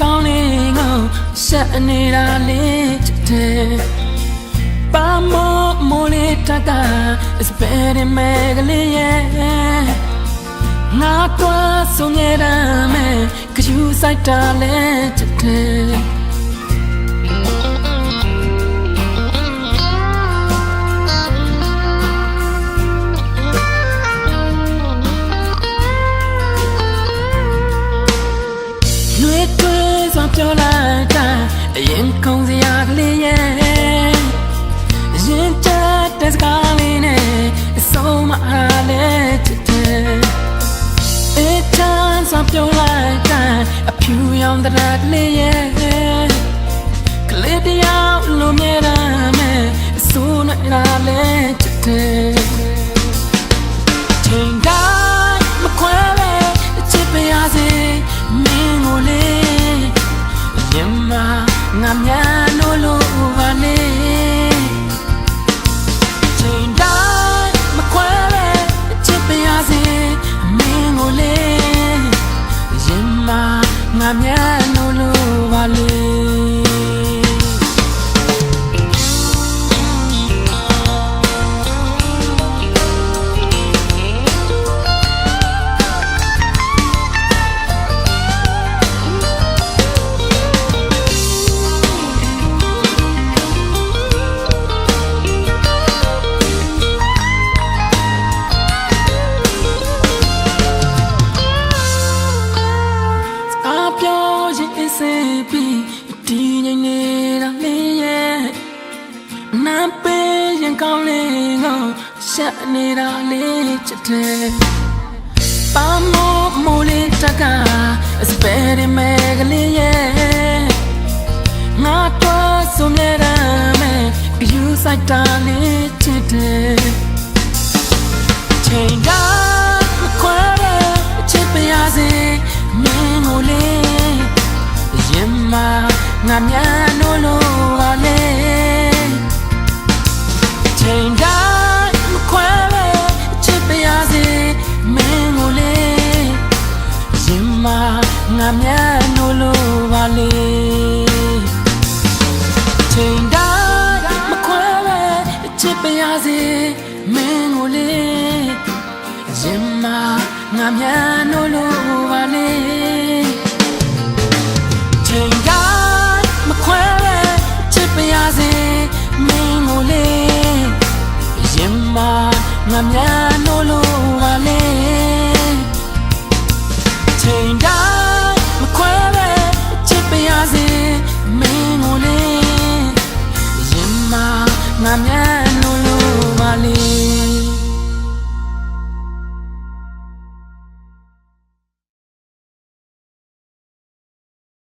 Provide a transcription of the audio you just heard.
ကောင်းလေးကိုဆက်နေတာလေးချစ်တယ်ပါမိုးလေးတက is better မဲ့ကလေးရဲ့ငါတော့ဆုံးနေတာမဲ့ကယူဆိုင်တာလေးချစ်တယ်ပြောလိုက်တာအရင်ကုန်းစရာကလေးရဲ့ရင်ချတဲ့စကားလေးနဲ့အဆုံးမအားလဲချစ်တယ်အချမ်းစွာပြောလိုက်တာအဖြူရောင်တဲ့ကလေးရဲ့ကလေးတယောက်လိုမြဲတမ်းမဲ့အစိုးနေတာလဲချစ်တယ်ချိန်တိုင်းမခွဲလဲချစ်ပါရစေမင်းကိုလေးငါများလို့ပါလေချိန်တိုင်းမခွဲပဲချစ်ပါရစေမင်းကိုလေရင်မငါများလို့ပါလေဒီညနေတာလေးရဲ့နာပေးရင်ကောင်းလေးကိုဆက်နေတာလေးချစ်တယ်ပါမိုးလေးတက is better မဲ့ကလေးရဲ့ငါတော့ဆုံးနေတာမဲ့ယူဆိုင်တာလေးချစ်တယ်ချိန်တိုင်းမခွဲချစ်ပါရစေမင်းကိုလေးရင်မငါများလို့ပါလေချိန်တိုင်းမခွဲပဲချစ်ပါရစေမင်းကိုလေးရင်မငါများလို့ပါလေချိန်တိုင်းမခွဲပဲချစ်ပါရစေမင်းကိုလေးရင်မငါများလို့ပါလေချိန်တိုင်းမခွဲပဲချစ်ပါရစေမင်းကိုလေးရင်မငါများလို့ပါလေချိန်တိုင်းမခွဲပဲချစ်ပါရစေမင်းကိုလေးရင်မငါများ